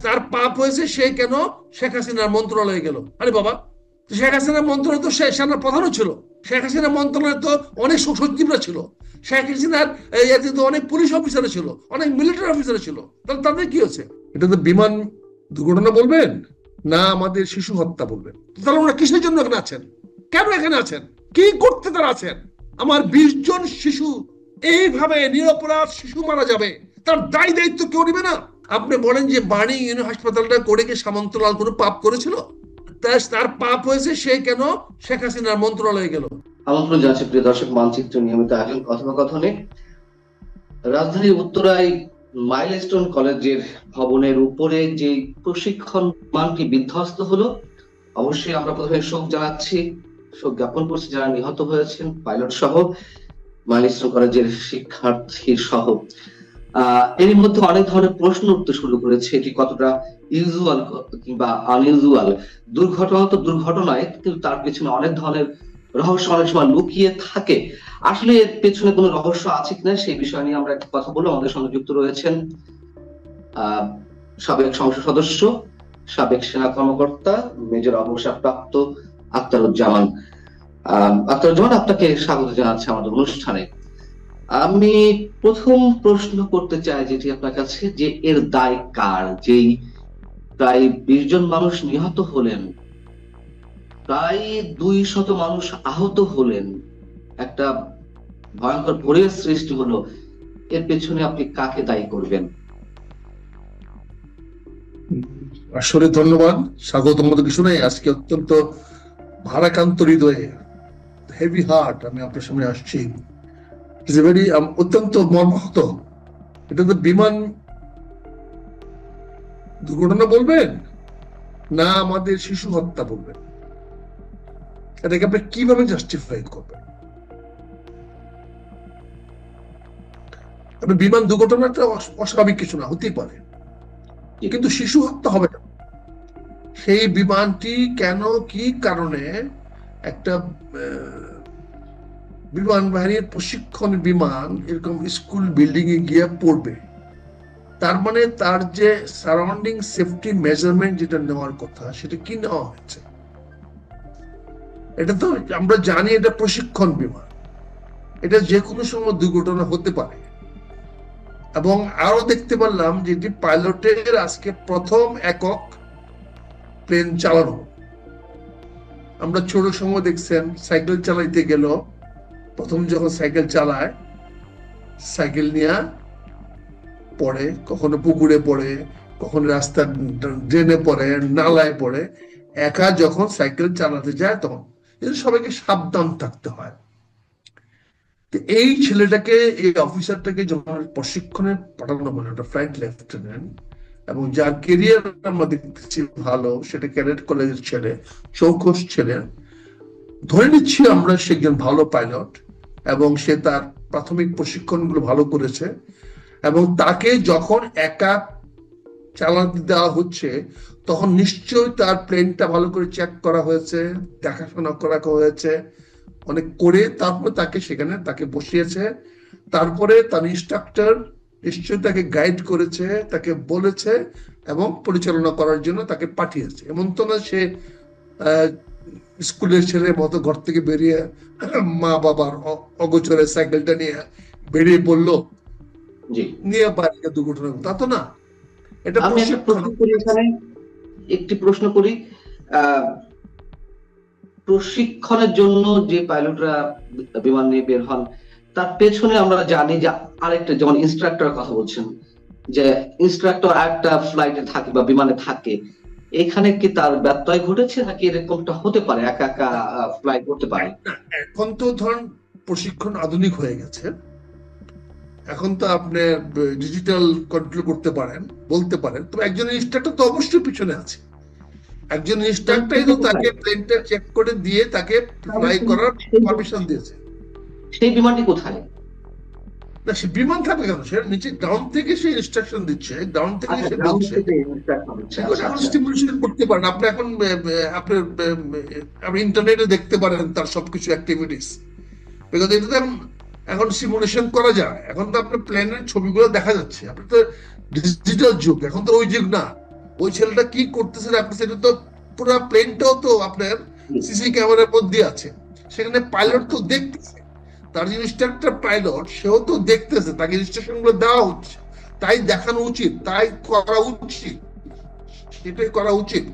তার পাপ হয়েছে সে কেন শেখ হাসিনার মন্ত্রণালয়ে গেল? আরে বাবা, শেখ হাসিনার মন্ত্রণালয় তো সেনার প্রধানও ছিল, শেখ হাসিনার মন্ত্রণালয়ে তো অনেক সচিবরা ছিল, শেখ হাসিনার ইয়াতে তো অনেক পুলিশ অফিসার ছিল, অনেক মিলিটারি অফিসার ছিল। তাহলে তাদের কি হচ্ছে? এটা তো বিমান দুর্ঘটনা বলবেন না আমাদের শিশু হত্যা বলবেন? তাহলে ওরা কিসের জন্য এখানে আছেন? কেন এখানে আছেন? কি করতে তারা আছেন? আমার 20 জন শিশু এইভাবে নিরপরাধ শিশু মারা যাবে, তার দায় দায়িত্ব কেউ নেবে না? আপনি বলেন যে বাণী হাসপাতালটা করে কি সামন্তলাল কোনো পাপ করেছিল? তার পাপ হয়েছে সে কেন শেখ হাসিনার মন্ত্রণালয়ে গেল? আমন্ত্রণ জানাচ্ছি প্রিয় দর্শক, মানচিত্র নিয়মিত আয়োজন কথোপকথনে। রাজধানীর উত্তরায় মাইলস্টোন কলেজের ভবনের উপরে যে প্রশিক্ষণ বিমানটি বিধ্বস্ত হলো, অবশ্যই আমরা প্রথমে শোক জানাচ্ছি, শোক জ্ঞাপন করছি যারা নিহত হয়েছেন, পাইলট সহ, মাইলস্টোন কলেজের শিক্ষার্থী সহ। এর মধ্যে অনেক ধরনের প্রশ্ন উঠতে শুরু করেছে, এটি কতটা ইউজুয়াল কিংবা আনইউজুয়াল। দুর্ঘটনা তো দুর্ঘটনায়, কিন্তু তার পেছনে অনেক ধরনের রহস্য অনেক সময় লুকিয়ে থাকে। আসলে এর পেছনে কোনো রহস্য আছে কিনা সেই বিষয় নিয়ে আমরা একটা কথা বলবো। আমাদের সঙ্গে যুক্ত রয়েছেন সাবেক সংসদ সদস্য, সাবেক সেনা কর্মকর্তা, মেজর অবসরপ্রাপ্ত আখতারুজ্জামান। আখতারুজ্জামান, আপনাকে স্বাগত জানাচ্ছি আমাদের অনুষ্ঠানে। আমি প্রথম প্রশ্ন করতে চাই যেটি আপনার কাছে, যে এর দায় কার? যেই প্রায় 20 জন মানুষ নিহত হলেন, প্রায় 200 মানুষ আহত হলেন, একটা ভয়ঙ্কর পরিবেশ সৃষ্টি হলো, এর পেছনে আপনি কাকে দায়ী করবেন? আসলে ধন্যবাদ, স্বাগতম মতো কিছু নেই। আজকে অত্যন্ত ভারাক্রান্ত হৃদয়ে, হেভি হার্ট আমি আপনার সামনে আসছি। অত্যন্ত মর্মাহত। এটা তো বিমান দুর্ঘটনা বলবেন না আমাদের শিশু হত্যা বলবেন? এটাকে আপনি কিভাবে জাস্টিফাই করবেন? আপনি বিমান দুর্ঘটনাটা অস্বাভাবিক কিছু না, হতেই পারে, কিন্তু শিশু হত্যা হবে না। সেই বিমানটি কেন, কি কারণে একটা বিমান বাহিনীর প্রশিক্ষণ বিমান এরকম স্কুল বিল্ডিং এ গিয়ে পড়বে? তার মানে তার যে সারাউন্ডিং সেফটি মেজারমেন্ট যেটা নেওয়ার কথা, সেটা কি নেওয়া হয়েছে? এটা তো আমরা জানি এটা প্রশিক্ষণ বিমান, এটা যে কোনো সময় দুর্ঘটনা হতে পারে। এবং আরো দেখতে পারলাম যে এটি পাইলটের আজকে প্রথম একক প্লেন চালানো। আমরা ছোট সময় দেখছেন সাইকেল চালাইতে গেল, প্রথম যখন সাইকেল চালায়, সাইকেল নিয়ে পড়ে, কখনো পুকুরে পড়ে, কখনো রাস্তার ড্রেনে পড়ে, নালায় পড়ে। একা যখন সাইকেল চালাতে যায় তখন সবাইকে সাবধান থাকতে হয়। এই ছেলেটাকে, এই অফিসারটাকে যখন প্রশিক্ষণে পাঠানো হলো, একটা ফ্লাইট লেফটেন্যান্ট, এবং যার কেরিয়ার আমরা দেখতেছি ভালো, সেটা ক্যাডেট কলেজের ছেলে, চৌকস ছেলে, ধরে নিচ্ছি আমরা সে একজন ভালো পাইলট, এবং সে তার প্রাথমিক প্রশিক্ষণগুলো ভালো করেছে। এবং তাকে যখন একা চালাতে দেওয়া হচ্ছে, তখন নিশ্চয়ই তার প্লেনটা ভালো করে চেক করা হয়েছে, দেখাশোনা করা হয়েছে অনেক করে, তারপর তাকে সেখানে তাকে বসিয়েছে। তারপরে তার ইনস্ট্রাক্টর নিশ্চয়ই তাকে গাইড করেছে, তাকে বলেছে এবং পরিচালনা করার জন্য তাকে পাঠিয়েছে। এমন তো না সে স্কুলের ছেলের মতো ঘর থেকে বেরিয়ে মা বাবার অগোচরে সাইকেলটা নিয়ে বেরিয়ে পড়লো, নিয়ে বাড়িতে দুর্ঘটনা, তা তো না। এটা আমি একটা প্রশ্ন করি, এখানে একটি প্রশ্ন করি। প্রশিক্ষণের জন্য যে পাইলটরা বিমান নিয়ে বের হন, তার পেছনে আমরা জানি যে আরেকটা, যেমন ইনস্ট্রাক্টর কথা বলছেন, যে ইনস্ট্রাক্টর একটা ফ্লাইটে থাকে বা বিমানে থাকে, এখানে কি তার ব্যত্যয় ঘটেছে, নাকি এরকমটা হতে পারে, একা একা ফ্লাই করতে পারে? এখন তো ধরুন প্রশিক্ষণ আধুনিক হয়ে গেছে, এখন তো আপনি ডিজিটাল কন্ট্রোল করতে পারেন, বলতে পারেন। তবে একজন ইনস্ট্রাক্টর তো অবশ্যই পিছনে আছে, একজন ইনস্ট্রাক্টরই তো তাকে প্লেনটা চেক করে দিয়ে তাকে ফ্লাই করার পারমিশন দিয়েছে। সেই বিমানটি কোথায়? না, সে বিমান থাকবে কেন? সে নিচে গ্রাউন্ড থেকে সে ইনস্ট্রাকশন দিচ্ছে, গ্রাউন্ড থেকে সে বলছে, এখন স্টিমুলেশন করতে পারেন আপনি। এখন আপনি ইন্টারনেটে দেখতে পারেন তার সবকিছু অ্যাক্টিভিটিস, বিকজ এটা তো এখন সিমুলেশন করা যায়। এখন তো আপনার প্লেনের ছবিগুলো দেখা যাচ্ছে, আপনি তো ডিজিটাল যুগ, এখন তো ওই যুগ না ওই ছেলেটা কি করতেছে না করতেছে এটা তো পুরো প্লেনটাও তো আপনার সিসি ক্যামেরার মধ্যে আছে, সেখানে পাইলট তো দেখতেছে, তার যে ইনস্ট্রাক্টর পাইলট সেও তো দেখতেছে, তাকে ইনস্ট্রাকশন গুলো দেওয়া হচ্ছে, তাই দেখানো উচিত, তাই করা উচিত, সেটাই করা উচিত।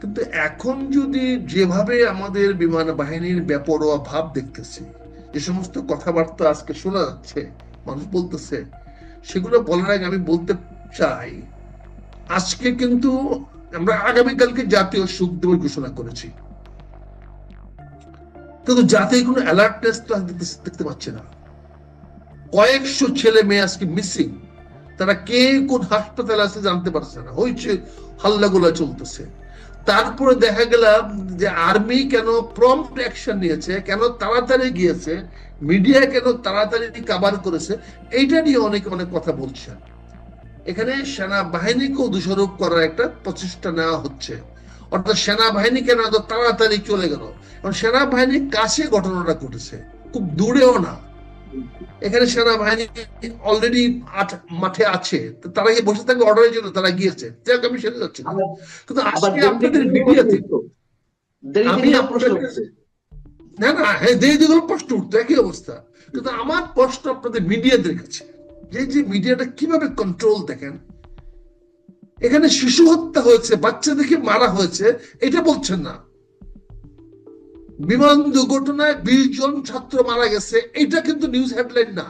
কিন্তু এখন যদি যেভাবে আমাদের বিমান বাহিনীর বেপরোয়া ভাব দেখতেছি, যে সমস্ত কথাবার্তা আজকে শোনা যাচ্ছে, মানুষ বলতেছে, সেগুলো বলার আগে আমি বলতে চাই, আজকে কিন্তু আমরা আগামীকালকে জাতীয় শোক দিবস ঘোষণা করেছি, কিন্তু জাতীয় কোনো অ্যালার্টনেস তো দেখতে পাচ্ছি না। কয়েকশো ছেলে মেয়ে আজকে মিসিং, তারা কে কোন হাসপাতালে আছে জানতে পারছে না, হয়েছে হাল্লাগোলা চলতেছে। তারপরে দেখা গেল যে আর্মি কেন প্রম্পট অ্যাকশন নিয়েছে, কেন তাড়াতাড়ি গিয়েছে, মিডিয়া কেন তাড়াতাড়ি কভার করেছে, এইটা নিয়ে অনেকে অনেক কথা বলছে। এখানে সেনাবাহিনীকেও দোষারোপ করার একটা প্রচেষ্টা নেওয়া হচ্ছে, অর্থাৎ সেনাবাহিনী কেন এত তাড়াতাড়ি চলে গেল, কারণ সেনাবাহিনীর কাছে ঘটনাটা ঘটেছে, খুব দূরেও না। এখানে সেনাবাহিনী অলরেডি মাঠে আছে, তারা গিয়ে বসে থাকবে অর্ডারের জন্য, তারা গিয়েছে, যাক আমি সেটা যাচ্ছি না। কিন্তু আজকে আপনাদের মিডিয়াতে আমি না না হ্যাঁ দেরি হলো প্রশ্ন উঠতো, একই অবস্থা। কিন্তু আমার প্রশ্ন আপনাদের মিডিয়াদের কাছে, যে মিডিয়াটা কিভাবে কন্ট্রোল দেখেন, এখানে শিশু হত্যা হয়েছে, বাচ্চাদেরকে মারা হয়েছে, এটা বলছেন না। বিমান দুর্ঘটনায় 20 জন ছাত্র মারা গেছে, এটা কিন্তু নিউজ হেডলাইন না।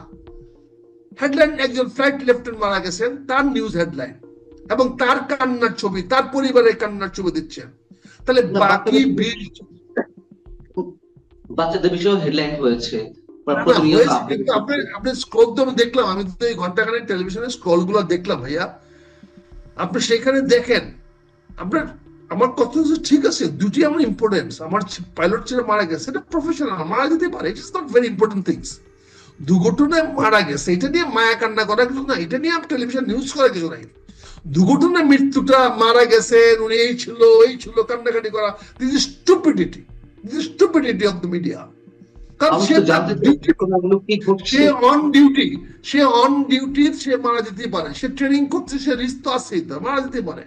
হেডলাইন একজন ফ্লাইট লেফটেন্যান্ট মারা গেছেন, তার নিউজ হেডলাইন, এবং তার কান্নার ছবি, তার পরিবারের কান্নার ছবি দিচ্ছেন। তাহলে বাকি 20 বাচ্চাদের বিষয়ে হেডলাইন হয়েছে। কিন্তু আপনি স্ক্রল তো আমি দেখলাম, আমি তো এই ঘন্টাখানেক টেলিভিশনে স্ক্রল গুলো দেখলাম ভাইয়া, আপনি সেখানে দেখেন আপনার, আমার কথা হচ্ছে ঠিক আছে, দুটি আমার ইম্পর্টেন্স, আমার পাইলট ছেলে মারা গেছে, এটা প্রফেশনাল, মারা যেতে পারে, it's not very important things. দুর্ঘটনায় মারা গেছে এটা নিয়ে মায়া কান্না করা কিছু না, এটা নিয়ে টেলিভিশন নিউজ করা কিছু নাই। দুর্ঘটনায় মৃত্যুটা, মারা গেছেন উনি, এই ছিল কান্নাকাটি করা, this is stupidity, this is stupidity of the media. কারণ সে অন ডিউটি, সে মারা যেতে পারে, সে ট্রেনিং করছে, সে রিস্ক তো আছেই, তো মারা যেতে পারে,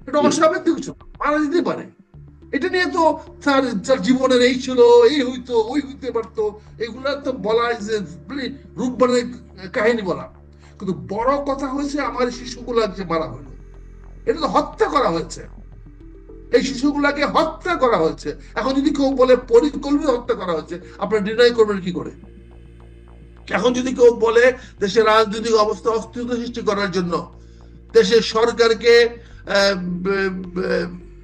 এটা অস্বাভাবিক কিছু, মারা যেতে পারে। এটা নিয়ে তো তার জীবনের এই ছিল, এই হইতো, ওই হইতে পারতো, এগুলা তো বলা যে রূপবানের কাহিনী বলা। কিন্তু বড় কথা হয়েছে আমার শিশুগুলা যে মারা হলো, এটা তো হত্যা করা হয়েছে, এই শিশুগুলাকে হত্যা করা হয়েছে। এখন যদি কেউ বলে পরিকল্পিত হত্যা করা হয়েছে, আপনারা ডিনাই করবেন কি করে? এখন যদি কেউ বলে দেশের রাজনৈতিক অবস্থা অস্থিরতা সৃষ্টি করার জন্য, দেশের সরকারকে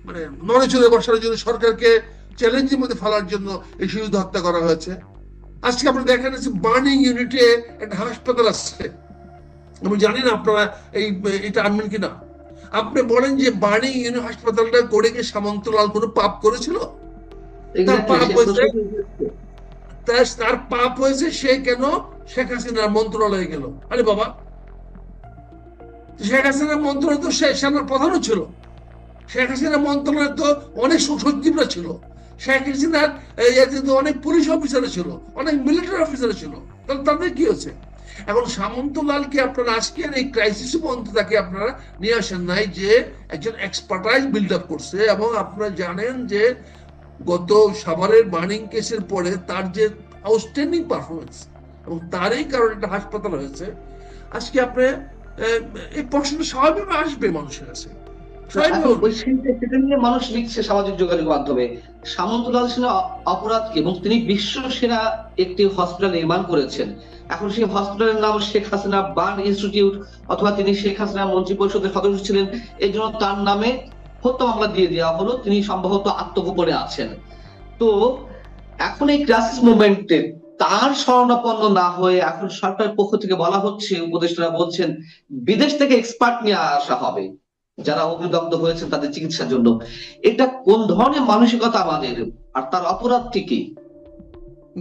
মানে নড়ে চড়ে বসার জন্য, সরকারকে চ্যালেঞ্জের মধ্যে ফেলার জন্য এই শিশুদের হত্যা করা হয়েছে। আজকে আপনারা দেখেন বার্নিং ইউনিটে একটা হাসপাতাল আছে, আমি জানি না আপনারা এটা আনবেন কিনা। আপনি বলেন যে বার্নিং ইউনিট হাসপাতালটা করে গিয়ে সামন্তলাল কোনো পাপ করেছিল? তার পাপ হয়েছে, সে কেন শেখ হাসিনার মন্ত্রণালয়ে গেল? আরে বাবা, শেখ হাসিনার মন্ত্রণালয় তো সেনার প্রধানও ছিল, শেখ হাসিনার মন্ত্রণালয়ে তো অনেক সচিবরা ছিল, শেখ হাসিনার অনেক পুলিশ অফিসার ছিল, অনেক মিলিটারি অফিসার ছিল, তাহলে তাদের কি হচ্ছে? এখন সামন্তলালকে আপনারা আজকের এই ক্রাইসিস পর্যন্ত তাকে আপনারা নিয়ে আসেন নাই, যে একজন এক্সপার্টাইজ বিল্ড আপ করছে। এবং আপনারা জানেন যে গত সাভারের বার্নিং কেসের পরে তার যে আউটস্ট্যান্ডিং পারফরমেন্স, এবং তারই কারণে একটা হাসপাতাল হয়েছে। আজকে আপনি এই প্রশ্নটা স্বাভাবিক আসবে মানুষের কাছে, মানুষ লিখছে সামাজিক যোগাযোগ মাধ্যমে, সামন্তলাল সেনা অপরাধ কি, এবং তিনি বিশ্ব সেরা একটি হসপিটাল নির্মাণ করেছেন। এখন সেই হসপিটালের নাম শেখ হাসিনা বার্ন ইনস্টিটিউট, অথবা তিনি শেখ হাসিনা মন্ত্রী পরিষদের সদস্য ছিলেন, এই জন্য তার নামে হত্যা মামলা দিয়ে দেওয়া হলো, তিনি সম্ভবত আত্মগোপনে আছেন। তো এখন এই ক্রাইসিস মুভমেন্টে তার শরণাপন্ন না হয়ে এখন সরকারের পক্ষ থেকে বলা হচ্ছে, উপদেষ্টারা বলছেন বিদেশ থেকে এক্সপার্ট নিয়ে আসা হবে যারা অগ্নিদগ্ধ হয়েছেন তাদের চিকিৎসার জন্য। এটা কোন ধরনের মানসিকতা আমাদের, আর তার অপরাধটি কি?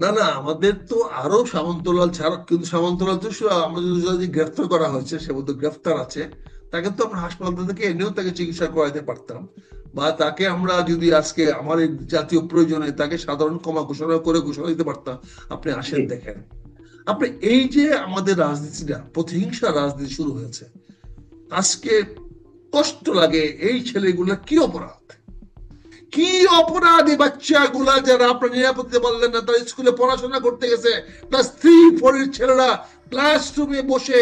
না না, আমাদের তো আরো সামন্তলাল ছাড়া, কিন্তু সামন্তলাল তো আমাদের যদি গ্রেফতার করা হয়েছে, সে বলতো গ্রেফতার আছে, তাকে তো আমরা হাসপাতাল থেকে এনেও তাকে চিকিৎসা করাইতে পারতাম, বা তাকে আমরা যদি আজকে আমার এই জাতীয় প্রয়োজনে তাকে সাধারণ ক্ষমা ঘোষণা দিতে পারতাম। আপনি আসেন দেখেন, আপনি এই যে আমাদের রাজনীতিটা প্রতিহিংসা রাজনীতি শুরু হয়েছে, আজকে কষ্ট লাগে এই ছেলেগুলোর কি অপরাধ, কি অপরাধ এই বাচ্চাগুলা যারা আপনার নিরাপত্তা বললেন না, তারা স্কুলে পড়াশোনা করতে গেছে, ক্লাস 3-4 এর ছেলেরা ক্লাসরুমে বসে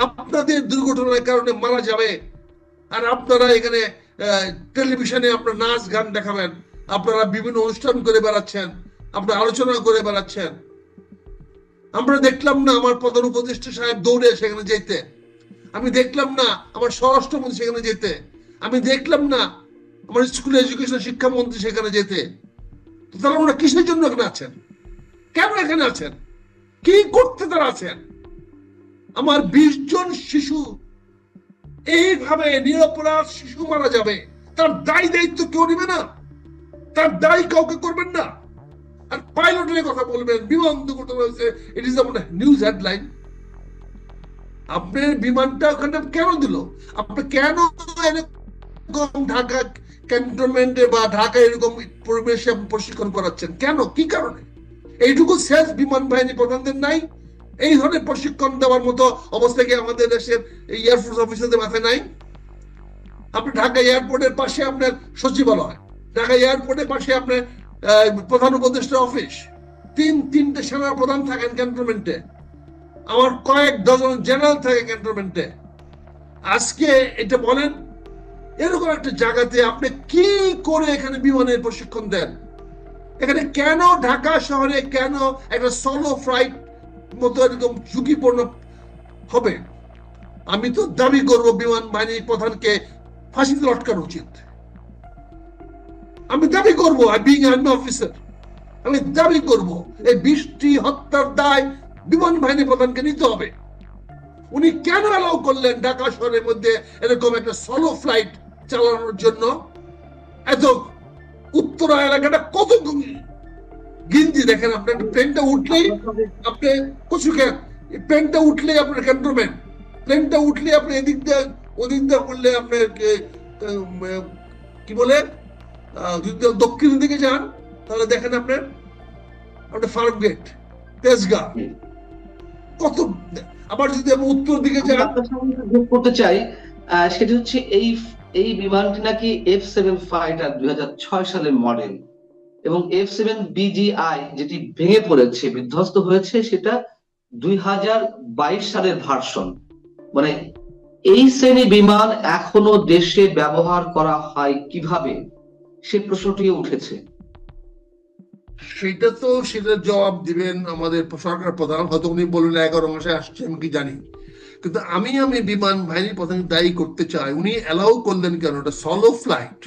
আপনাদের দুর্ঘটনার কারণে মারা যাবে, আর আপনারা এখানে টেলিভিশনে আপনার নাচ গান দেখাবেন, আপনারা বিভিন্ন অনুষ্ঠান করে বেড়াচ্ছেন, আপনারা আলোচনা করে বেড়াচ্ছেন। আমরা দেখলাম না আমার প্রধান উপদেষ্টা সাহেব দৌড়ে সেখানে যেতে, আমি দেখলাম না আমার স্বরাষ্ট্রমন্ত্রী সেখানে যেতে, আমি দেখলাম না আমার স্কুল এডুকেশন শিক্ষামন্ত্রী সেখানে যেতে। তারা ওরা কিসের জন্য এখানে আছেন, কেন এখানে আছেন, কি করতে তারা আছেন? আমার 20 জন শিশু এইভাবে নিরপরাধ শিশু মারা যাবে, তার দায় দায়িত্ব কেউ নেবে না, তার দায় কাউকে করবেন না। আর পাইলটের কথা বলবেন, বিমান দুর্ঘটনা হয়েছে, ইট ইজ নিউজ হেডলাইন। আপনার বিমানটা ওখানে কেন দিল? আপনি কেন এরকম ঢাকা ক্যান্টনমেন্টে বা ঢাকা এরকম পরিবেশে প্রশিক্ষণ করাচ্ছেন? কেন, কি কারণে? এইটুকু শেষ বিমান বাহিনী প্রধানদের নাই? এই ধরনের প্রশিক্ষণ দেওয়ার মতো অবস্থা কি আমাদের দেশের এয়ারফোর্স অফিসারদের মাথায় নাই? আপনি ঢাকা এয়ারপোর্টের পাশে আপনার সচিবালয়, ঢাকা এয়ারপোর্টের পাশে আপনার প্রধান উপদেষ্টা অফিস, তিনটে সেনা প্রধান থাকেন ক্যান্টনমেন্টে, আমার কয়েক ডজন জেনারেল থাকে ক্যান্টনমেন্টে। আজকে এটা বলেন, এরকম একটা জায়গাতে আপনি কি করে এখানে বিমানের প্রশিক্ষণ দেন? এখানে কেন ঢাকা শহরে কেন একটা সোলো ফ্লাইট মতো এরকম ঝুঁকিপূর্ণ হবে? আমি তো দাবি করবো বিমান বাহিনীর প্রধানকে ফাঁসিতে লটকানো উচিত। আমি দাবি করবো, বিং আর্মি অফিসার, আমি দাবি করব এই 20টি হত্যার দায় বিমান বাহিনী প্রধানকে নিতে হবে। উনি কেন অ্যালাউ করলেন ঢাকা শহরের মধ্যে এরকম একটা সোলো ফ্লাইট চালানোর জন্য? এত উত্তরা এলাকাটা কত গিঞ্জি, দেখেন আপনার প্লেনটা উঠলেই আপনি কচুকে, প্লেনটা উঠলেই আপনার ক্যান্টনমেন্ট, প্লেনটা উঠলে আপনি এদিক দিয়ে ওদিক দিয়ে করলে আপনার কি বলে দক্ষিণ দিকে যান তাহলে দেখেন আপনার ফার্ম গেট, তেজগাঁ, কত। আবার যদি আমি উত্তর দিকে যাই, যোগ করতে চাই, সেটা হচ্ছে এই বিমানটি নাকি F7 ফাইটার 2006 সালের মডেল, এবং F7 BGI যেটি ভেঙে পড়েছে, বিধ্বস্ত হয়েছে, সেটা 2022 সালের ভার্সন। মানে এই শ্রেণী বিমান এখনো দেশে ব্যবহার করা হয় কিভাবে, সে প্রশ্নটি উঠেছে। সেটার জবাব দিবেন আমাদের সরকার প্রধান, হয়তো উনি বললেন 11 মাসে আসছে, আমি কি জানি। কিন্তু আমি বিমান বাহিনীর প্রধান দায়ী করতে চাই, উনি অ্যালাউ করলেন কেন এটা সোলো ফ্লাইট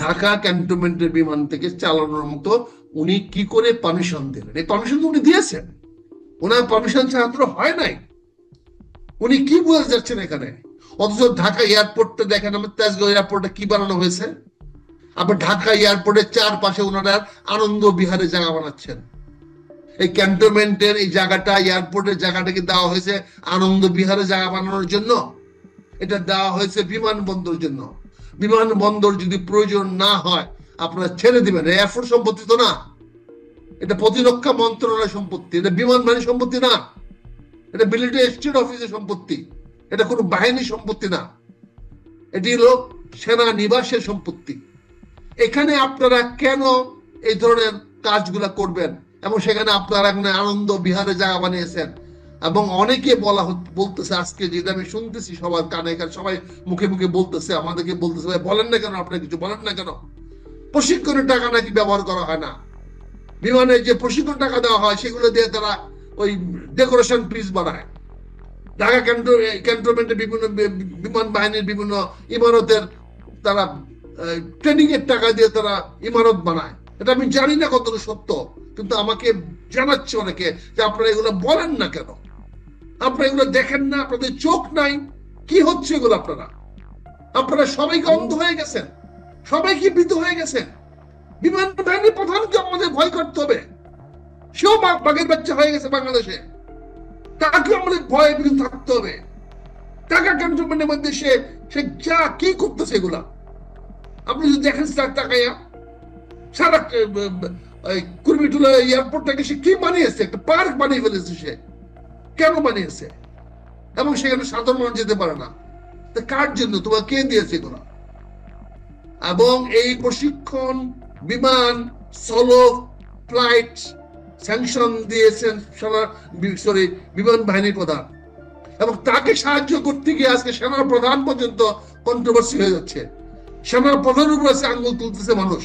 ঢাকা ক্যান্টনমেন্টের বিমান থেকে চালানোর মতো? উনি কি করে পারমিশন দিলেন? এই পারমিশন তো উনি দিয়েছেন, ওনার পারমিশন ছাড়া তো হয় নাই। উনি কি বুঝে যাচ্ছেন এখানে? অথচ ঢাকা এয়ারপোর্টটা দেখেন, আমার তেজগাঁও এয়ারপোর্টে কি বানানো হয়েছে। আবার ঢাকা এয়ারপোর্টের চারপাশে ওনারা আনন্দ বিহারে জায়গা বানাচ্ছেন। এই ক্যান্টনমেন্টের এই জায়গাটা, এয়ারপোর্টের জায়গাটাকে দেওয়া হয়েছে আনন্দ বিহারে জায়গা বানানোর জন্য? এটা দেওয়া হয়েছে বিমানবন্দর জন্য। বিমানবন্দর যদি প্রয়োজন না হয় আপনারা ছেড়ে দিবেন। এয়ারফোর্স সম্পত্তি তো না, এটা প্রতিরক্ষা মন্ত্রণালয় সম্পত্তি, এটা বিমান বাহিনী সম্পত্তি না, এটা মিলিটারি স্টেট অফিসের সম্পত্তি, এটা কোনো বাহিনী সম্পত্তি না, এটি হলো সেনা নিবাসের সম্পত্তি। এখানে আপনারা কেন এই ধরনের কাজগুলা করবেন? এবং সেখানে আপনারা আনন্দ বিহারে জায়গা বানিয়েছেন, এবং অনেকে বলতেছে আজকে, যেটা আমি শুনতেছি সবার কানে কানে, সবাই মুখে মুখে বলতেছে, আমাদেরকে বলতেছে, ভাই বলেন না কেন, আপনারা কিছু বলেন না কেন? প্রশিক্ষণের টাকা নাকি ব্যবহার করা হয় না? বিমানের যে প্রশিক্ষণ টাকা দেওয়া হয় সেগুলো দিয়ে তারা ওই ডেকোরেশন পিস বানায়। ঢাকা ক্যান্টনমেন্টের বিভিন্ন বিমান বাহিনীর বিভিন্ন ইমারতের তারা ট্রেনিং এর টাকা দিয়ে তারা ইমারত বানায়। এটা আমি জানি না কতটা সত্য, কিন্তু আমাকে জানাচ্ছে অনেকে যে আপনারা এগুলো বলেন না কেন, আপনারা এগুলো দেখেন না, আপনাদের চোখ নাই, কি হচ্ছে এগুলো? আপনারা সবাইকে অন্ধ হয়ে গেছেন, সবাই কি ভীত হয়ে গেছেন? বিমান বাহিনীর প্রধানকে আমাদের ভয় করতে হবে, সেও বাঘের বাচ্চা হয়ে গেছে বাংলাদেশে, তাকে আমাদের ভয়ে বিরুদ্ধে থাকতে হবে। টাকা ক্যান্টনমেন্টের মধ্যে সে যা কি করতেছে এগুলা আপনি যদি দেখেন তাকাইয়া, সারা কুর্মিটুলা এয়ারপোর্টটাকে সে কি বানিয়েছে, একটা পার্ক বানিয়ে ফেলেছে। সে কেন বানিয়েছে? এবং সেখানে সাধারণ মানুষ যেতে পারে না। কার জন্য, তোমার কে দিয়েছে এগুলো? এবং এই প্রশিক্ষণ বিমান সোলো ফ্লাইট স্যাংশন দিয়েছেন বিমান বাহিনীর প্রধান, এবং তাকে সাহায্য করতে গিয়ে আজকে সেনার প্রধান পর্যন্ত কন্ট্রোভার্সি হয়ে যাচ্ছে। সেনার প্রধানের উপর আঙ্গুল তুলতেছে মানুষ,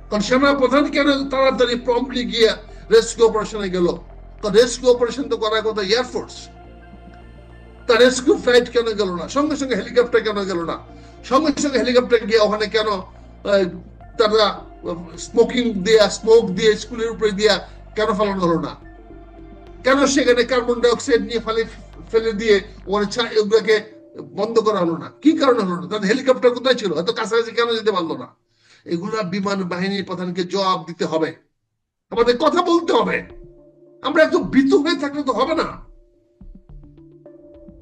কারণ সেনা প্রধান কেন তাড়াতাড়ি প্রম্পটলি গিয়ে রেস্কিউ অপারেশনে গেল? কারণ রেস্কিউ অপারেশন তো করার কথা এয়ারফোর্স, তার রেস্কিউ ফ্লাইট কেন গেল না? সঙ্গে সঙ্গে হেলিকপ্টার কেন গেল না? সঙ্গে সঙ্গে হেলিকপ্টার গিয়ে ওখানে কেন তারা স্মোক দিয়ে স্কুলের উপরে দিয়া কেন ফেলানো হলো না? কেন সেখানে কার্বন ডাইঅক্সাইড নিয়ে ফেলে দিয়ে ওগুলোকে বন্ধ করা হলো না? কি কারণে হলো না? তাদের হেলিকপ্টার কোথায় ছিল? এত কাছাকাছি কেন যেতে পারলো না? এগুলা বিমান বাহিনীর প্রধানকে জবাব দিতে হবে, আমাদের কথা বলতে হবে। আমরা এত ভীতু হয়ে থাকলে তো হবে না।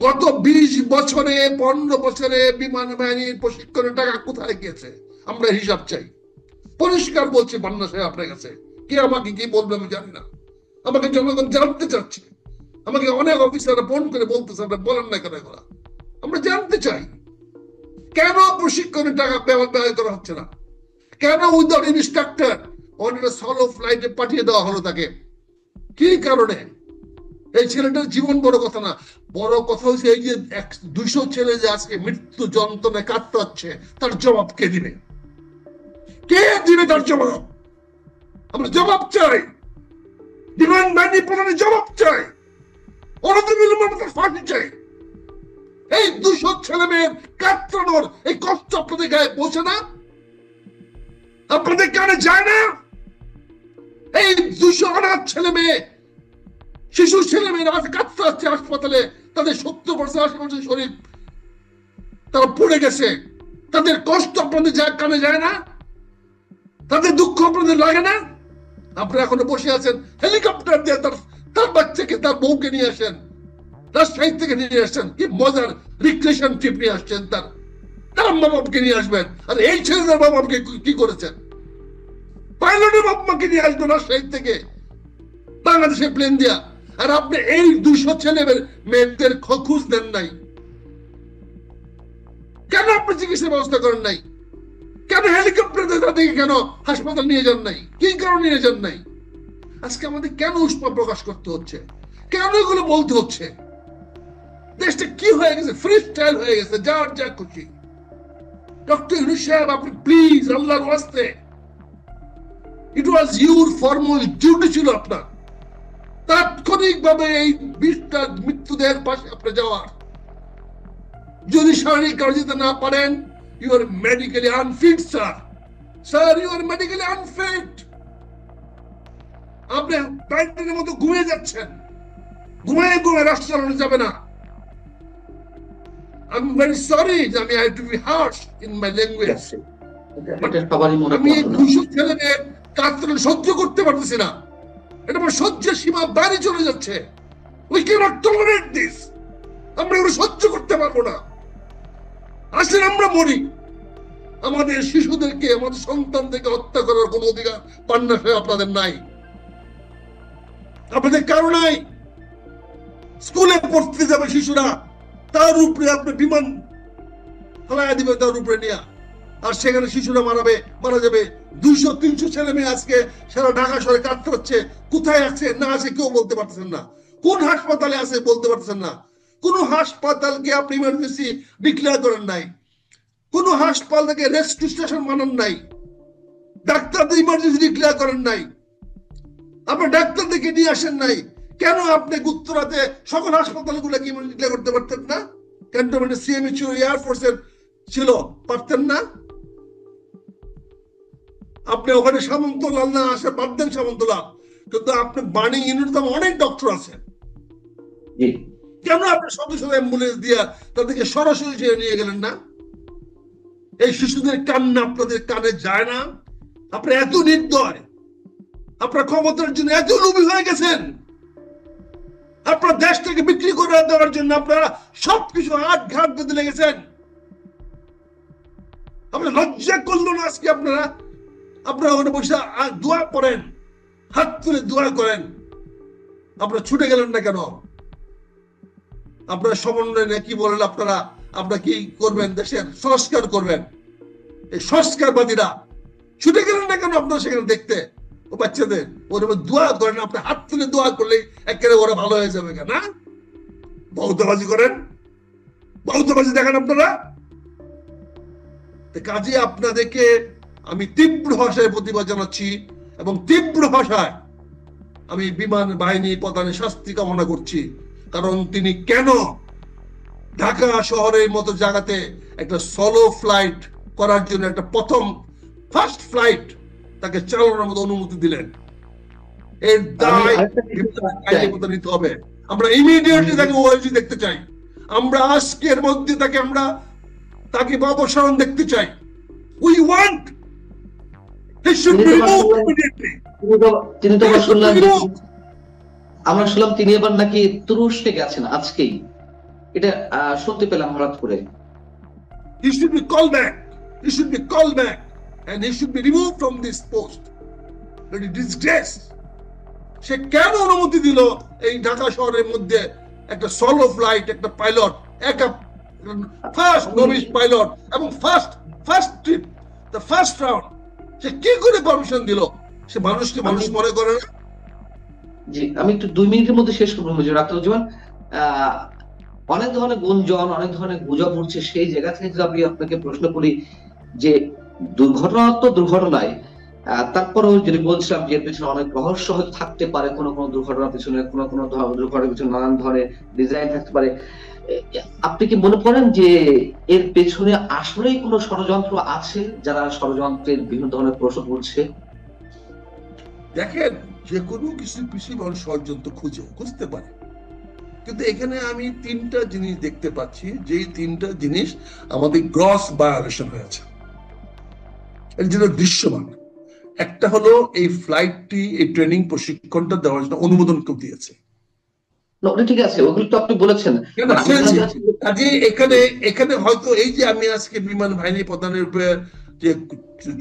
গত 20 বছরে 15 বছরে বিমান বাহিনীর প্রশিক্ষণের টাকা কোথায় গিয়েছে? আমরা হিসাব চাই। পরিষ্কার বলছি পান্না সাহেব আপনার কাছে, কে আমাকে কি বলবে আমি জানি না, আমাকে জনগণ জানতে চাচ্ছে, আমাকে অনেক অফিসাররা ফোন করে বলতেছে বলেন না কেন এগুলা। আমরা জানতে চাই কেন প্রশিক্ষণের টাকা ব্যয় করা হচ্ছে না? কেন উইদাউট ইনস্ট্রাক্টর অনেক সোলো ফ্লাইটে পাঠিয়ে দেওয়া হলো তাকে? কি কারণে? এই ছেলেটার জীবন বড় কথা না, বড় কথা হচ্ছে এই যে 200 ছেলে যে আজকে মৃত্যু যন্ত্রণায় কাতরাচ্ছে, তার জবাব কে দিবে? কে দিবে তার জবাব? আমরা জবাব চাই, বিমান বাহিনী প্রধানের জবাব চাই, অনতিবিলম্বে ফাঁসি চাই। এই 200 ছেলে মেয়ের কাতরানোর এই কষ্ট আপনাদের গায়ে পৌঁছে না? আপনাদের কানে যায় না? এই 200 অনাথ ছেলে মেয়ে, শিশু ছেলে মেয়েরা আজ কাতরাচ্ছে হাসপাতালে, তাদের 70% 80% শরীর তারা পড়ে গেছে। তাদের কষ্ট আপনাদের কানে যায় না? তাদের দুঃখ আপনাদের লাগে না? আপনারা এখনো বসে আছেন হেলিকপ্টার দিয়ে তার বাচ্চাকে, তার বউকে নিয়ে আসেন, রাজশাহী থেকে নিয়ে আসছেন, কি মজার রিক্রিয়েশন ট্রিপ নিয়ে আসছেন, তার মা বাবাকে নিয়ে আসবেন। আর এই ছেলেদের বাবা মাকে কি করেছেন? পাইলটের বাবা মাকে নিয়ে আসবেন রাজশাহী থেকে বাংলাদেশে প্লেন দিয়া, আর আপনি এই 200 ছেলে মেয়েদের খোঁজ দেন নাই কেন? আপনি চিকিৎসার ব্যবস্থা করেন নাই কেন? হেলিকপ্টার তাদেরকে কেন হাসপাতাল নিয়ে যান নাই? কি কারণে নিয়ে যান নাই? আজকে আমাদের কেন উষ্মা প্রকাশ করতে হচ্ছে? কেন এগুলো বলতে হচ্ছে? দেশটা কি হয়ে গেছে? ফ্রি স্টাইল হয়ে গেছে, যার যা খুশি। ডক্টর ইউনূস সাহেব, আপনি প্লিজ আল্লাহর ওয়াস্তে, ইট ওয়াজ ইউর ফর্মাল ডিউটি ছিল আপনার তাৎক্ষণিকভাবে এই 20টা মৃত্যুদের পাশে আপনি যাওয়ার। যদি শারীরিক কাজ দিতে না পারেন, you are medically unfit sir, you are medically unfit. আপনি প্যান্টের মতো ঘুমিয়ে যাচ্ছেন, ঘুমিয়ে রাষ্ট্র চালানো যাবে না। I'm very sorry, I have to be harsh in my language. আমি 200 ছেলেদের কাতরান সহ্য করতে পারতেছি না। এটা আমার সহ্যের সীমা বাইরে চলে যাচ্ছে। We cannot tolerate this. আমরা এগুলো সহ্য করতে পারবো না। আসলে আমরা মরি, আমাদের শিশুদেরকে, আমাদের সন্তানদেরকে হত্যা করার কোন অধিকার পান্না সাহেব আপনাদের নাই, আপনাদের কারো নাই। স্কুলে পড়তে যাবে শিশুরা, তার উপরে আপনি বিমান ফেলাইয়া দিবে তার উপরে নিয়ে, আর সেখানে শিশুরা মারা যাবে। 200-300 ছেলে মেয়ে আজকে সারা ঢাকা শহরে কাটতে হচ্ছে। কোথায় আছে না আছে কেউ বলতে পারতেছেন না, কোন হাসপাতালে আছে বলতে পারতেছেন না। কোন হাসপাতালকে আপনি ইমার্জেন্সি ডিক্লেয়ার করেন নাই, কোন হাসপাতালকে রেস্কিউ স্টেশন বানান নাই, ডাক্তারদের ইমার্জেন্সি ডিক্লেয়ার করেন নাই, আপনি ডাক্তারদেরকে নিয়ে আসেন নাই। কেন আপনি উত্তরাতে সকল হাসপাতালগুলোকে ইমার্জেন্সি ডিক্লেয়ার করতে পারতেন না? ক্যান্টনমেন্টে সিএমএইচও এয়ারফোর্সের ছিল, পারতেন না? আপনি ওখানে সামন্তলাল না আসে বাদ দেন সামন্তলাল, কিন্তু আপনি বার্নিং ইউনিট অনেক ডক্টর আছে, কেন আপনি শত শত অ্যাম্বুলেন্স দিয়ে তাদেরকে সরাসরি নিয়ে গেলেন না? এই শিশুদের কান্না আপনাদের কানে যায় না? আপনি এত নির্দয়, আপনার ক্ষমতার জন্য এত লোভী হয়ে গেছেন, আপনার দেশটাকে বিক্রি করে দেওয়ার জন্য আপনারা সবকিছু হাত ঘাট বেঁধে লেগেছেন। আপনার লজ্জা করলো না আজকে? আপনারা ওখানে বসে দোয়া করেন, হাত তুলে দোয়া করেন, আপনারা ছুটে গেলেন না কেন? আপনারা সমন্বয় কি বলেন? আপনারা আপনারা কি করবেন, দেশের সংস্কার করবেন। এই সংস্কারবাদীরা ছুটে গেলেন না কেন আপনারা সেখানে দেখতে? ও বাচ্চাদের ওর দোয়া করেন, আপনি হাত তুলে দোয়া করলেই একেবারে ওরা ভালো হয়ে যাবে কেন? বৌদ্ধবাজি করেন, বৌদ্ধবাজি দেখেন আপনারা। কাজে আপনাদেরকে আমি তীব্র ভাষায় প্রতিবাদ জানাচ্ছি এবং তীব্র ভাষায় আমি বিমান বাহিনী প্রধানের শাস্তি কামনা করছি। কারণ তিনি কেন ঢাকা শহরের মতো জায়গাতে একটা সোলো ফ্লাইট করার জন্য একটা ফার্স্ট ফ্লাইট তাকে চালানোর মতো অনুমতি দিলেন? এর দায় নিতে হবে। আমরা ইমিডিয়েটলি তাকে ওআইজি দেখতে চাই। আমরা আজকের মধ্যে তাকে অপসারণ দেখতে চাই। We want he should be removed immediately. তিনি তো শুনলাম, আমরা শুনলাম তিনি এবার নাকি তুরস্কে গেছেন আজকেই, এটা শুনতে পেলাম হঠাৎ করে। He should be called back. He should be called back and he should be removed from this post. It is disgrace. সে কেন অনুমতি দিল এই ঢাকা শহরের মধ্যে একটা সোলো ফ্লাইট, একটা পাইলট, একটা ফার্স্ট নোভিস পাইলট এবং first trip, the first round, সে কি করে পারমিশন দিল? সে মানুষকে মানুষ মনে করে না? জি, আমি একটু 2 মিনিটের মধ্যে শেষ করবো রাখতে। অনেক ধরনের গুঞ্জন, অনেক ধরনের গুজব উঠছে, সেই জায়গা থেকে যদি আমি আপনাকে প্রশ্ন করি যে দুর্ঘটনা তো দুর্ঘটনায়, তারপরেও যদি বলছিলাম যে এর পেছনে অনেক রহস্য হয়তো থাকতে পারে, কোনো দুর্ঘটনার পিছনে কোনো দুর্ঘটনার পিছনে নানান ধরনের ডিজাইন থাকতে পারে, আপনি কি মনে করেন যে এর পেছনে আসলেই কোনো ষড়যন্ত্র আছে, যারা ষড়যন্ত্রের বিভিন্ন ধরনের প্রশ্ন করছে? দেখেন, যে কোনো কিছু পিছিয়ে মানুষ ষড়যন্ত্র খুঁজতে পারে, কিন্তু এখানে আমি 3টা জিনিস দেখতে পাচ্ছি, যে 3টা জিনিস আমাদের গ্রস ভায়োলেশন হয়েছে, এর জন্য দৃশ্যমান। একটা হলো এই ফ্লাইটটি, এই ট্রেনিং প্রশিক্ষণটা দেওয়ার জন্য অনুমোদন কেউ দিয়েছে। ঠিক আছে, ওগুলো তো আপনি বলেছেন। এখানে হয়তো এই যে আমি আজকে বিমান বাহিনী প্রধানের উপরে যে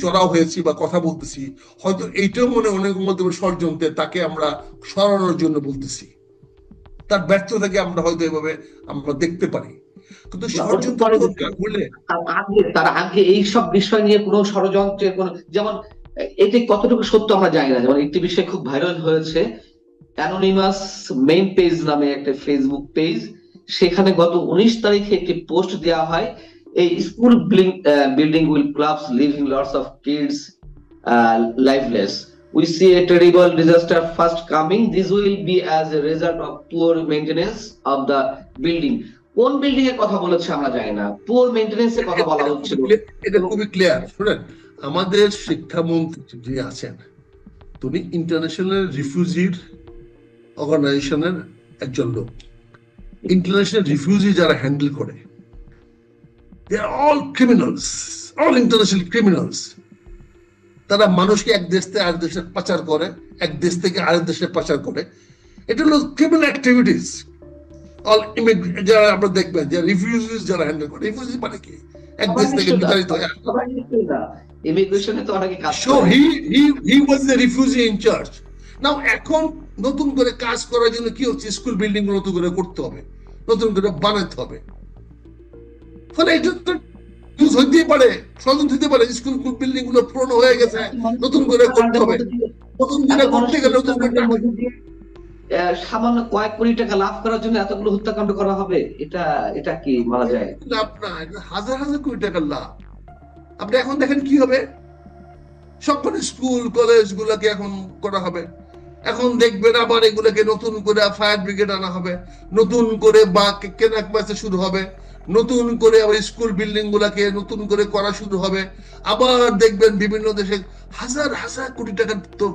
চড়াও হয়েছি বা কথা বলতেছি, হয়তো এইটাও অনেক মধ্যে ষড়যন্ত্রে তাকে আমরা সরানোর জন্য বলতেছি। তার ব্যর্থতাকে আমরা হয়তো এভাবে আমরা দেখতে পারি, কিন্তু তার আগে এইসব বিষয় নিয়ে কোনো ষড়যন্ত্রের কোনো, যেমন এটি কতটুকু সত্য আমরা জানি না, যেমন একটি বিষয় খুব ভাইরাল হয়েছে, অ্যানোনিমাস মেইন পেজ নামে একটা ফেসবুক পেজ, সেখানে গত 19 তারিখে একটি পোস্ট দেওয়া হয়, এই school building will clubs living lots of kids lifeless, we see a terrible disaster fast coming, this will be as a result of poor maintenance of the building. কোন building এর কথা বলেছে আমরা জানি না, পুয়ার মেইনটেনেন্স এর কথা বলা হচ্ছে। এটা খুবই ক্লিয়ার। শুনেন, আমাদের শিক্ষামন্ত্রী যে আছেন, তিনি ইন্টারন্যাশনাল রিফিউজির অর্গানাইজেশনের একজন লোক। ইন্টারন্যাশনাল রিফিউজি যারা হ্যান্ডেল করে, they are all criminals, all international criminals. তারা মানুষকে এক দেশ থেকে আরেক দেশে পাচার করে, এক দেশ থেকে আরেক দেশে পাচার করে। এটা হলো ক্রিমিনাল অ্যাক্টিভিটিস। অল যারা আমরা দেখবেন যে রিফিউজিস যারা হ্যান্ডেল করে, রিফিউজি মানে কি? এক দেশ থেকে বিতাড়িত হয়ে আসে। ইমিগ্রেশনে তো অনেকে কাজ করে। So he was the refugee in charge. Now এখন নতুন করে কাজ করার জন্য কি হচ্ছে, স্কুল বিল্ডিং নতুন করে করতে হবে, নতুন করে বানাতে হবে। ফলে এটা তো ইউজ হইতেই পারে, ষড়যন্ত্র হতে পারে, স্কুল বিল্ডিং গুলো পুরনো হয়ে গেছে, নতুন করে করতে হবে। নতুন করে করতে গেলে নতুন করে সামান্য কয়েক কোটি টাকা লাভ করার জন্য এতগুলো হত্যাকাণ্ড করা হবে, এটা কি মানা যায়? লাভ না, হাজার হাজার কোটি টাকার লাভ। আপনি এখন দেখেন কি হবে, সবকটা স্কুল কলেজ গুলাকে এখন করা হবে। এখন দেখবেন আবার এগুলোকে নতুন করে ফায়ার ব্রিগেড আনা হবে, নতুন করে বা কেনাক বেচা শুরু হবে, নতুন করে আবার স্কুল বিল্ডিং গুলাকে নতুন করে করা শুরু হবে। আবার দেখবেন বিভিন্ন দেশে হাজার হাজার কোটি টাকার তো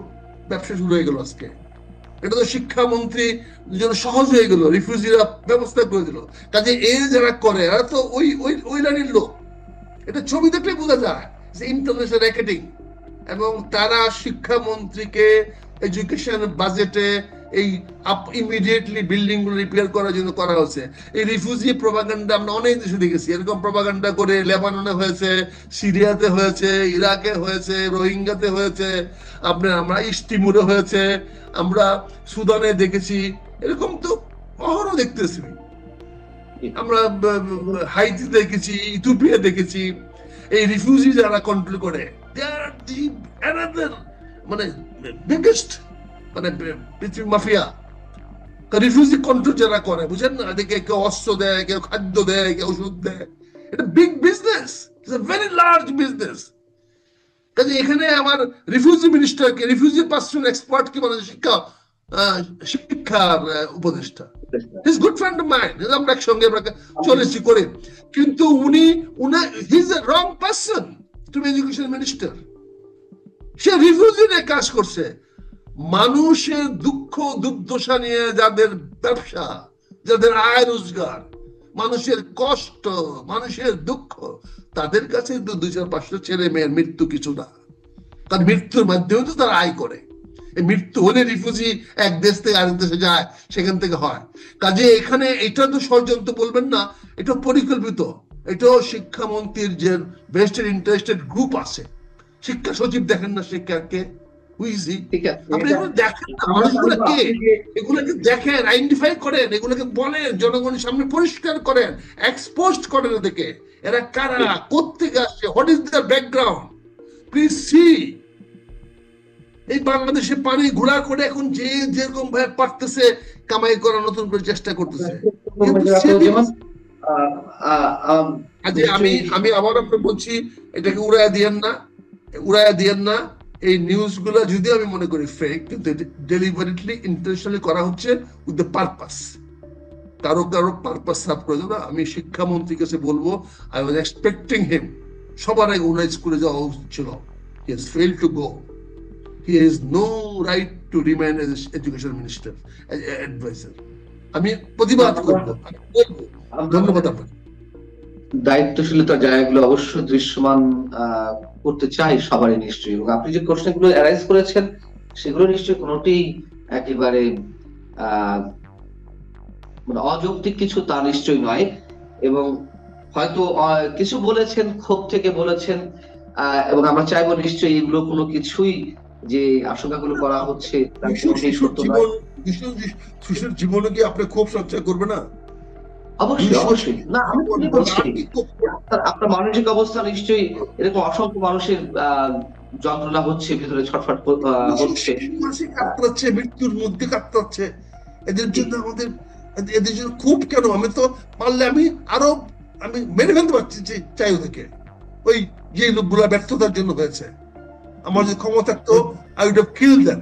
ব্যবসা শুরু হয়ে গেল আজকে। এটা তো শিক্ষামন্ত্রী জন্য সহজ হয়ে গেল, রিফিউজিরা ব্যবস্থা করে দিল। কাজে এই যারা করে এরা তো ওই লাইনের লোক। এটা ছবি দেখলে বোঝা যায় যে ইন্টারন্যাশনাল র্যাকেটিং। এবং তারা শিক্ষামন্ত্রীকে এডুকেশন বাজেটে এই ইমিডিয়েটলি বিল্ডিং গুলো রিপেয়ার করার জন্য করা হচ্ছে। এই রিফিউজি প্রপাগান্ডা আমরা অনেক দেশে দেখেছি, এরকম প্রপাগান্ডা করে লেবাননে হয়েছে, সিরিয়াতে হয়েছে, ইরাকে হয়েছে, রোহিঙ্গাতে হয়েছে, আপনার আমরা ইস্ট তিমুরে হয়েছে, আমরা সুদানে দেখেছি, এরকম তো অহরহ দেখতেছি। আমরা হাইতি দেখেছি, ইথিওপিয়া দেখেছি, এই রিফিউজি যারা কন্ট্রোল করে মানে বিগেস্ট মানে পৃথিবীর মাফিয়া। রিফিউজি কন্ট্রোল যারা করে, বুঝেন না, এদিকে কেউ অস্ত্র দেয়, কেউ খাদ্য দেয়, কেউ ওষুধ দেয়। এটা big business, it's a very large business. কাজে এখানে আমার রিফিউজি মিনিস্টারকে, রিফিউজি পার্সন এক্সপার্ট কি বলে, শিক্ষার উপদেষ্টা, his good friend of mind, আমরা একসঙ্গে চলেছি করে, কিন্তু উনি he is a wrong person to be education minister. সে রিফিউজি নিয়ে কাজ করছে। মানুষের দুঃখ দুর্দশা নিয়ে, যাদের ব্যবসা, যাদের আয় রোজগার, মানুষের কষ্ট, মানুষের দুঃখ, তাদের কাছে 200-500 ছেলে মেয়ের মৃত্যু কিছু না। তার মৃত্যুর মাধ্যমে তো তারা আয় করে। এই মৃত্যু হলে রিফিউজি এক দেশ থেকে আরেক দেশে যায়, সেখান থেকে হয়। কাজে এখানে এটা তো ষড়যন্ত্র বলবেন না, এটা পরিকল্পিত। এটাও শিক্ষামন্ত্রীর যে বেস্টেড ইন্টারেস্টেড গ্রুপ আছে, শিক্ষা সচিব দেখেন না শিক্ষাকে, আপনি এগুলো দেখেন না, মানুষগুলোকে এগুলোকে দেখেন, আইডেন্টিফাই করেন, এগুলোকে বলেন, জনগণের সামনে পরিষ্কার করেন, এক্সপোজ করেন এদেরকে। এরা কারা, কোত্থেকে আসছে, what is their background, please see. এই বাংলাদেশে পানি ঘোলা করে এখন যে যেরকম ভাবে পারতেছে কামাই করার নতুন করে চেষ্টা করতেছে। আমি আবার আপনাকে বলছি, এটাকে উড়াইয়া দিয়েন না, উড়াইয়া দিয়েন না। এই নিউজ গুলা যদি আমি মনে করি ফেক, কিন্তু ডেলিভারিটলি ইন্টেনশনালি করা হচ্ছে উইথ দ্য পারপাস। কারো কারো পারপাস সার্ভ করে দেবো। আমি শিক্ষামন্ত্রীর কাছে বলবো, আই ওয়াজ এক্সপেক্টিং হিম, সবার আগে ওনার স্কুলে যাওয়া উচিত ছিল। He has failed to go. He has no right to remain as education minister, as advisor. আমি প্রতিবাদ করবো, বলবো। ধন্যবাদ আপনাকে। দায়িত্বশীলতার জায়গাগুলো অবশ্যই দৃশ্যমান করতে চাই সবারই নিশ্চয়ই, এবং আপনি যে কোশ্চেনগুলো অ্যারাইজ করেছেন সেগুলো নিশ্চয়ই কোনোটি একেবারে মানে অযৌক্তিক কিছু তা নিশ্চয়ই নয়, এবং হয়তো কিছু বলেছেন, ক্ষোভ থেকে বলেছেন, এবং আমরা চাইবো নিশ্চয়ই এগুলো কোনো কিছুই যে আশঙ্কাগুলো করা হচ্ছে শিশুর জীবনে কি আপনি খুব সঞ্চয় করবে না? অবশ্যই অবশ্যই না, আমি বলছি আপনার মানসিক অবস্থা নিশ্চয়ই এরকম অসংখ্য মানুষের যন্ত্রণা হচ্ছে, ভিতরে ছটফট হচ্ছে, মৃত্যুর মধ্যে কাতরাচ্ছে। এদের জন্য আমাদের, এদের জন্য খুব কেন, আমি তো পারলে আমি মেরে ফেলতে পারছি, চাই ওদেরকে, ওই যে লোকগুলা ব্যর্থতার জন্য হয়েছে। আমার যে ক্ষমতা থাকতো, I would have killed them.